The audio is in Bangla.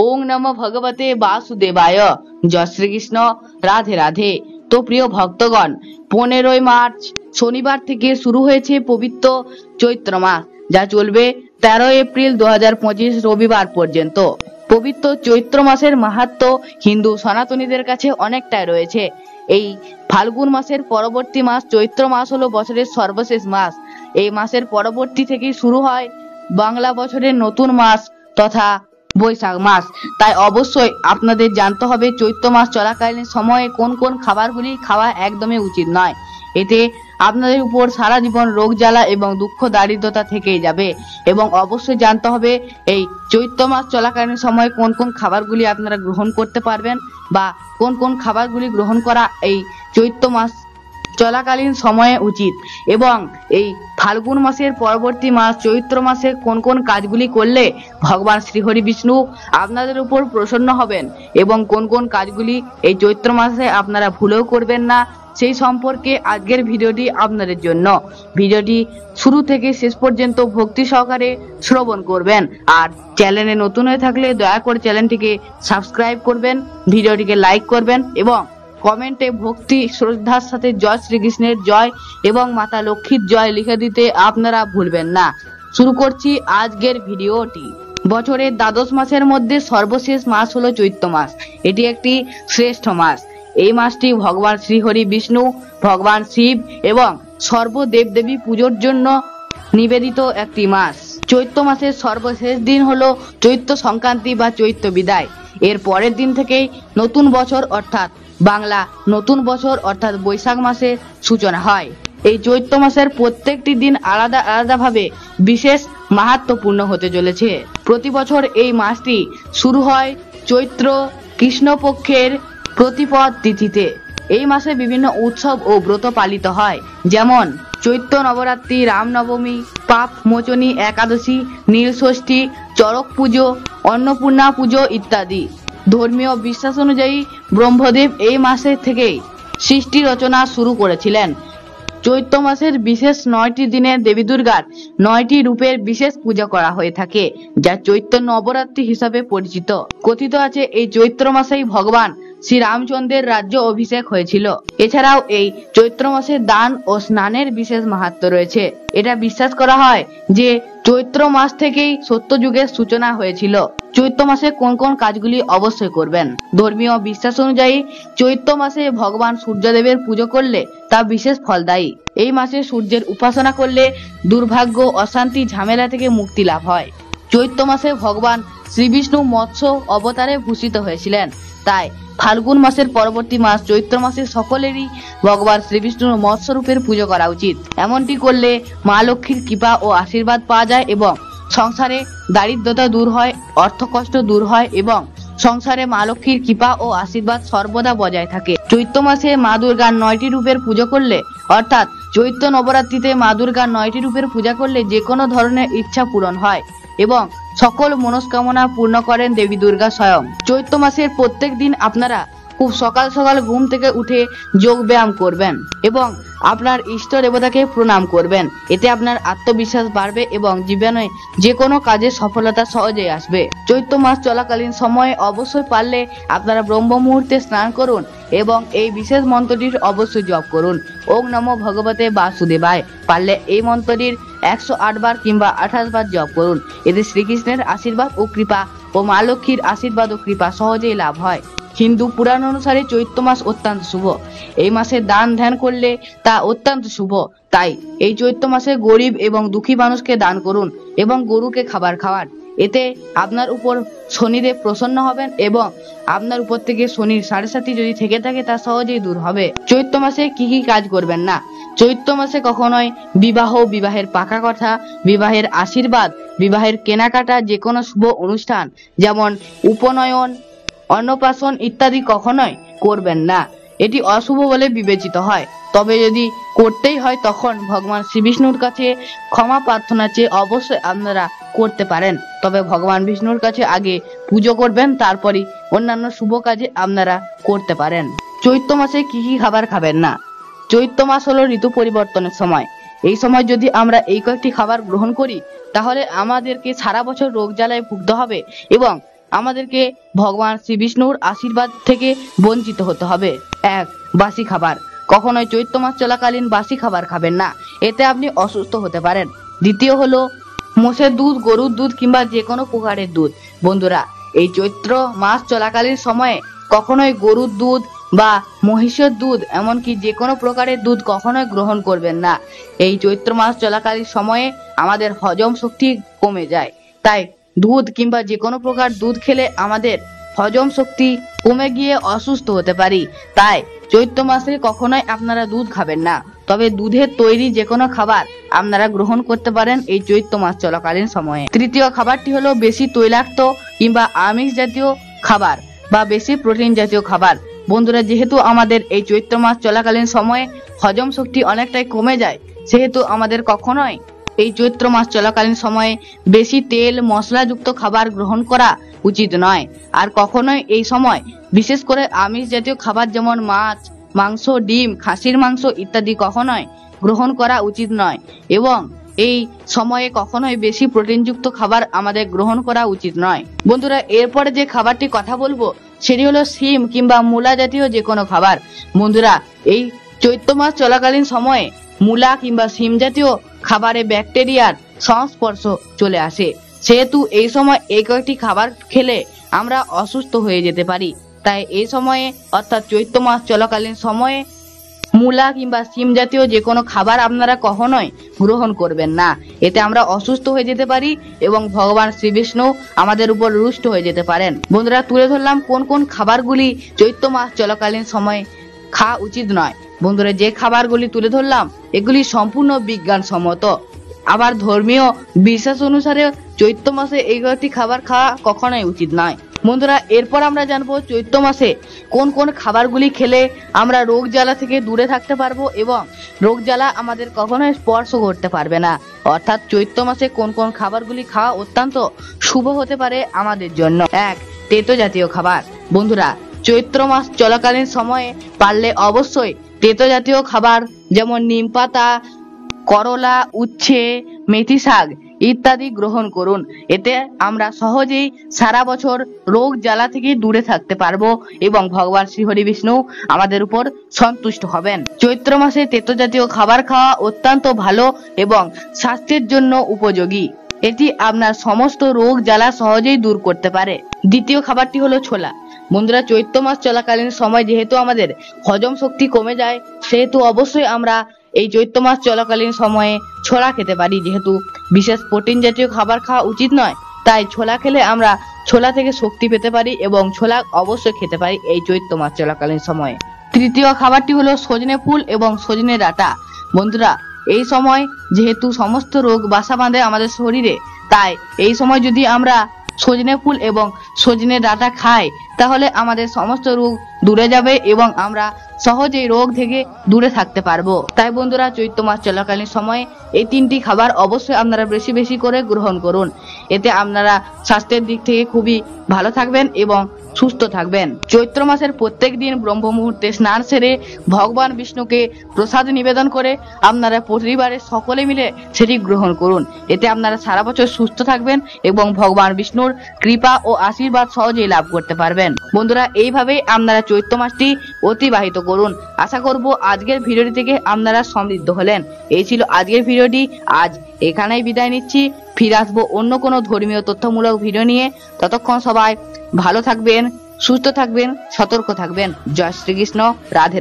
ওং নমঃ ভগবতে বাসুদেবায়। জয় শ্রীকৃষ্ণ। রাধে রাধে। তো প্রিয় ভক্তগণ, 15ই মার্চ শনিবার থেকে শুরু হয়েছে পবিত্র চৈত্র মাস, যা চলবে 13 এপ্রিল 2025 রবিবার পর্যন্ত। পবিত্র চৈত্র মাসের মাহাত্ম্য হিন্দু সনাতনীদের কাছে অনেকটাই রয়েছে। এই ফাল্গুন মাসের পরবর্তী মাস চৈত্র মাস হলো বছরের সর্বশেষ মাস। এই মাসের পরবর্তী থেকেই শুরু হয় বাংলা বছরের নতুন মাস তথা বৈশাখ মাস। তাই অবশ্যই আপনাদের জানতে হবে চৈত্র মাস চলাকালীন সময়ে কোন কোন খাবারগুলি খাওয়া একদমই উচিত নয়। এতে আপনাদের উপর সারা জীবন রোগ জ্বালা এবং দুঃখ দারিদ্রতা থেকেই যাবে। এবং অবশ্যই জানতে হবে এই চৈত্র মাস চলাকালীন সময়ে কোন কোন খাবারগুলি আপনারা গ্রহণ করতে পারবেন বা কোন কোন খাবারগুলি গ্রহণ করা এই চৈত্র মাস চলাকালীন সময়ে উচিত, এবং এই ফাল্গুন মাসের পরবর্তী মাস চৈত্র মাসে কোন কোন কাজগুলি করলে ভগবান শ্রীহরি বিষ্ণু আপনাদের উপর প্রসন্ন হবেন এবং কোন কোন কাজগুলি এই চৈত্র মাসে আপনারা ভুলেও করবেন না, সেই সম্পর্কে আজকের ভিডিওটি আপনাদের জন্য। ভিডিওটি শুরু থেকে শেষ পর্যন্ত ভক্তি সহকারে শ্রবণ করবেন। আর চ্যানেলে নতুন হয়ে থাকলে দয়া করে চ্যানেলটিকে সাবস্ক্রাইব করবেন, ভিডিওটিকে লাইক করবেন এবং কমেন্টে ভক্তি শ্রদ্ধার সাথে জয় শ্রীকৃষ্ণের জয় এবং মাতা লক্ষ্মীর জয় লিখে দিতে আপনারা ভুলবেন না। শুরু করছি আজকের ভিডিওটি। বছরের দ্বাদশ মাসের মধ্যে সর্বশেষ মাস হলো চৈত্র মাস। এটি একটি শ্রেষ্ঠ মাস। এই মাসটি ভগবান শ্রীহরি বিষ্ণু, ভগবান শিব এবং সর্বদেবদেবী পুজোর জন্য নিবেদিত একটি মাস। চৈত্র মাসের সর্বশেষ দিন হলো চৈত্র সংক্রান্তি বা চৈত্র বিদায়। এর পরের দিন থেকেই নতুন বছর অর্থাৎ বাংলা নতুন বছর অর্থাৎ বৈশাখ মাসের সূচনা হয়। এই চৈত্র মাসের প্রত্যেকটি দিন আলাদা আলাদাভাবে বিশেষ মাহাত্ম্যপূর্ণ হতে চলেছে। প্রতি বছর এই মাসটি শুরু হয় চৈত্র কৃষ্ণপক্ষের প্রতিপদ তিথিতে। এই মাসে বিভিন্ন উৎসব ও ব্রত পালিত হয়, যেমন চৈত্র নবরাত্রি, রামনবমী, পাপ মোচনী একাদশী, নীলষষ্ঠী, চড়ক পুজো, অন্নপূর্ণা পুজো ইত্যাদি। ধর্মীয় বিশ্বাস অনুযায়ী ব্রহ্মদেব এই মাসে থেকেই সৃষ্টি রচনা শুরু করেছিলেন। চৈত্র মাসের বিশেষ 9টি দিনে দেবী দুর্গার 9টি রূপের বিশেষ পূজা করা হয়ে থাকে, যা চৈত্র নবরাত্রি হিসাবে পরিচিত। কথিত আছে এই চৈত্র মাসেই ভগবান শ্রী রামচন্দ্রের রাজ্য অভিষেক হয়েছিল। এছাড়াও এই চৈত্র মাসে দান ও স্নানের বিশেষ মাহাত্ম্য রয়েছে। এটা বিশ্বাস করা হয় যে চৈত্র মাস থেকেই সত্যযুগের সূচনা হয়েছিল। চৈত্র মাসে কোন কোন কাজগুলি অবশ্যই করবেন। ধর্মীয় বিশ্বাস অনুযায়ী চৈত্র মাসে ভগবান সূর্যদেবের পুজো করলে তা বিশেষ ফলদায়ী। এই মাসে সূর্যের উপাসনা করলে দুর্ভাগ্য, অশান্তি, ঝামেলা থেকে মুক্তি লাভ হয়। চৈত্র মাসে ভগবান শ্রীবিষ্ণু মৎস্য অবতারে ভূষিত হয়েছিলেন। তাই ফাল্গুন মাসের পরবর্তী মাস চৈত্র মাসে সকলেরই ভগবান শ্রীবিষ্ণুর মৎস্য রূপের পুজো করা উচিত। এমনটি করলে মা লক্ষ্মীর কৃপা ও আশীর্বাদ পাওয়া যায় এবং সংসারে দারিদ্রতা দূর হয়, অর্থকষ্ট দূর হয় এবং সংসারে মা লক্ষ্মীর কৃপা ও আশীর্বাদ সর্বদা বজায় থাকে। চৈত্র মাসে মা দুর্গার 9টি রূপের পুজো করলে অর্থাৎ চৈত্র নবরাত্রিতে মা দুর্গার 9টি রূপের পূজা করলে যে কোনো ধরনের ইচ্ছা পূরণ হয় এবং সকল মনস্কামনা পূর্ণ করেন দেবী দুর্গা স্বয়ং। চৈত্র মাসের প্রত্যেক দিন আপনারা খুব সকাল সকাল ঘুম থেকে উঠে যোগ ব্যায়াম করবেন এবং আপনার ইষ্ট দেবতাকে প্রণাম করবেন। এতে আপনার আত্মবিশ্বাস বাড়বে এবং জীবনে যে কোনো কাজে সফলতা সহজেই আসবে। চৈত্র মাস চলাকালীন সময়ে অবশ্যই পারলে আপনারা ব্রহ্ম মুহূর্তে স্নান করুন এবং এই বিশেষ মন্ত্রটির অবশ্যই জপ করুন। ওং নমঃ ভগবতে বাসুদেবায়। পারলে এই মন্ত্রটির 108 বার কিংবা 28 বার জপ করুন। এতে শ্রীকৃষ্ণের আশীর্বাদ ও কৃপা ও মা লক্ষ্মীর আশীর্বাদ ও কৃপা সহজেই লাভ হয়। হিন্দু পুরাণ অনুসারে চৈত্র মাস অত্যন্ত শুভ। এই মাসে দান ধ্যান করলে তা অত্যন্ত শুভ। তাই এই চৈত্র মাসে গরিব এবং দুঃখী মানুষকে দান করুন এবং গরুকে খাবার খাওয়ান। এতে আপনার উপর শনিদেব প্রসন্ন হবেন এবং আপনার উপর থেকে শনির সাড়ে যদি থেকে থাকে তা সহজেই দূর হবে। চৈত্র মাসে কি কি কাজ করবেন না। চৈত্র মাসে কখনোই বিবাহ, বিবাহের পাকা কথা, বিবাহের আশীর্বাদ, বিবাহের কেনাকাটা, যে কোনো শুভ অনুষ্ঠান যেমন উপনয়ন, অন্নপ্রাশন ইত্যাদি কখনোই করবেন না। এটি অশুভ বলে বিবেচিত হয়। তবে যদি করতেই হয় তখন ভগবান শ্রী বিষ্ণুর কাছে ক্ষমা প্রার্থনা চেয়ে অবশ্যই আপনারা করতে পারেন। তবে ভগবান বিষ্ণুর কাছে আগে পুজো করবেন, তারপরই অন্যান্য শুভ কাজে আপনারা করতে পারেন। চৈত্র মাসে কি কি খাবার খাবেন না। চৈত্র মাস হলো ঋতু পরিবর্তনের সময়। এই সময় যদি আমরা এই কয়েকটি খাবার গ্রহণ করি তাহলে আমাদেরকে সারা বছর রোগ জ্বালায় ভুগতে হবে এবং আমাদেরকে ভগবান শ্রী বিষ্ণুর আশীর্বাদ থেকে বঞ্চিত হতে হবে। 1. বাসি খাবার। কখনোই চৈত্র মাস চলাকালীন বাসি খাবার খাবেন না, এতে আপনি অসুস্থ হতে পারেন। দ্বিতীয় হলো মোষের দুধ, গরুর দুধ কিংবা যে কোনো প্রকারের দুধ। বন্ধুরা, এই চৈত্র মাস চলাকালীন সময়ে কখনোই গরুর দুধ বা মহিষের দুধ এমনকি যে কোনো প্রকারের দুধ কখনোই গ্রহণ করবেন না। এই চৈত্র মাস চলাকালীন সময়ে আমাদের হজম শক্তি কমে যায়, তাই দুধ কিংবা যে কোনো প্রকার দুধ খেলে আমাদের হজম শক্তি কমে গিয়ে অসুস্থ হতে পারি। তাই চৈত্র মাসে কখনোই আপনারা দুধ খাবেন না, তবে দুধের তৈরি যে কোনো খাবার আপনারা গ্রহণ করতে পারেন এই চৈত্র মাস চলাকালীন সময়ে। তৃতীয় খাবারটি হলো বেশি তৈলাক্ত কিংবা আমিষ জাতীয় খাবার বা বেশি প্রোটিন জাতীয় খাবার। বন্ধুরা, যেহেতু আমাদের এই চৈত্র মাস চলাকালীন সময়ে হজম শক্তি অনেকটাই কমে যায়, সেহেতু আমাদের কখনোই এই চৈত্র মাস চলাকালীন সময়ে বেশি তেল মশলাযুক্ত খাবার গ্রহণ করা উচিত নয়। আর কখনোই এই সময় বিশেষ করে আমিষ জাতীয় খাবার যেমন মাছ, মাংস, ডিম, খাসির মাংস ইত্যাদি কখনোই গ্রহণ করা উচিত নয় এবং এই সময়ে কখনোই বেশি প্রোটিনযুক্ত খাবার আমাদের গ্রহণ করা উচিত নয়। বন্ধুরা, এরপরে যে খাবারটি কথা বলবো সেটি হলো শিম কিংবা মূলা জাতীয় যে কোনো খাবার। বন্ধুরা, এই চৈত্র মাস চলাকালীন সময়ে মূলা কিংবা শিম জাতীয় খাবারে ব্যাকটেরিয়ার সংস্পর্শ চলে আসে, সেহেতু এই সময় এই কয়েকটি খাবার খেলে আমরা অসুস্থ হয়ে যেতে পারি। তাই এই সময়ে অর্থাৎ চৈত্র মাস চলাকালীন সময়ে মূলা কিংবা শিম জাতীয় যে কোনো খাবার আপনারা কখনোই গ্রহণ করবেন না, এতে আমরা অসুস্থ হয়ে যেতে পারি এবং ভগবান শ্রী বিষ্ণু আমাদের উপর রুষ্ট হয়ে যেতে পারেন। বন্ধুরা, তুলে ধরলাম কোন কোন খাবারগুলি চৈত্র মাস চলাকালীন সময়ে খাওয়া উচিত নয়। বন্ধুরা, যে খাবারগুলি তুলে ধরলাম এগুলি সম্পূর্ণ বিজ্ঞানসম্মত, আবার ধর্মীয় বিশ্বাস অনুসারে চৈত্র মাসে এই কয়েকটি খাবার খাওয়া কখনোই উচিত নয়। বন্ধুরা, এরপর আমরা জানবো চৈত্র মাসে কোন কোন খাবারগুলি খেলে আমরা রোগ জ্বালা থেকে দূরে থাকতে পারবো এবং রোগ জ্বালা আমাদের কখনোই স্পর্শ করতে পারবে না। অর্থাৎ চৈত্র মাসে কোন কোন খাবারগুলি খাওয়া অত্যন্ত শুভ হতে পারে আমাদের জন্য। 1. তেতো জাতীয় খাবার। বন্ধুরা, চৈত্র মাস চলাকালীন সময়ে পারলে অবশ্যই তেতো জাতীয় খাবার যেমন নিম পাতা, করলা, উচ্ছে, মেথি শাক ইত্যাদি গ্রহণ করুন। এতে আমরা সহজেই সারা বছর রোগ জ্বালা থেকে দূরে থাকতে পারবো এবং ভগবান শ্রী হরি বিষ্ণু আমাদের উপর সন্তুষ্ট হবেন। চৈত্র মাসে তেতো জাতীয় খাবার খাওয়া অত্যন্ত ভালো এবং স্বাস্থ্যের জন্য উপযোগী। এটি আপনার সমস্ত রোগ জ্বালা সহজেই দূর করতে পারে। দ্বিতীয় খাবারটি হলো ছোলা। বন্ধুরা, চৈত্র মাস চলাকালীন সময় যেহেতু আমাদের হজম শক্তি কমে যায়, সেহেতু অবশ্যই আমরা এই চৈত্র মাস চলাকালীন সময়ে ছোলা খেতে পারি। যেহেতু বিশেষ প্রোটিন জাতীয় খাবার খাওয়া উচিত নয়, তাই ছোলা খেলে আমরা ছোলা থেকে শক্তি পেতে পারি এবং ছোলা অবশ্যই খেতে পারি এই চৈত্র মাস চলাকালীন সময়ে। তৃতীয় খাবারটি হলো সজনে ফুল এবং সজনে ডাঁটা। বন্ধুরা, এই সময় যেহেতু সমস্ত রোগ বাসা বাঁধে আমাদের শরীরে, তাই এই সময় যদি আমরা সজনে ফুল এবং সজনে ডাঁটা খাই তাহলে আমাদের সমস্ত রোগ দূরে যাবে এবং আমরা সহজেই রোগ থেকে দূরে থাকতে পারবো। তাই বন্ধুরা, চৈত্র মাস চলাকালীন সময়ে এই তিনটি খাবার অবশ্যই আপনারা বেশি বেশি করে গ্রহণ করুন। এতে আপনারা স্বাস্থ্যের দিক থেকে খুবই ভালো থাকবেন এবং সুস্থ থাকবেন। চৈত্র মাসের প্রত্যেক দিন ব্রহ্ম মুহূর্তে স্নান সেরে ভগবান বিষ্ণুকে প্রসাদ নিবেদন করে আপনারা পরিবারের সকলে মিলে সেটি গ্রহণ করুন। এতে আপনারা সারা বছর সুস্থ থাকবেন এবং ভগবান বিষ্ণুর কৃপা ও আশীর্বাদ সহজেই লাভ করতে পারবেন। বন্ধুরা, এইভাবেই আপনারা চৈত্র মাসটি অতিবাহিত করুন। আশা করব আজকের ভিডিওটি থেকে আপনারা সমৃদ্ধ হলেন। এই ছিল আজকের ভিডিওটি। আজ এখানেই বিদায় নিচ্ছি। ফিরে আসবো অন্য কোনো ধর্মীয় তথ্যমূলক ভিডিও নিয়ে। ততক্ষণ সবাই ভালো থাকবেন, সুস্থ থাকবেন, সতর্ক থাকবেন। জয় শ্রীকৃষ্ণ। রাধে।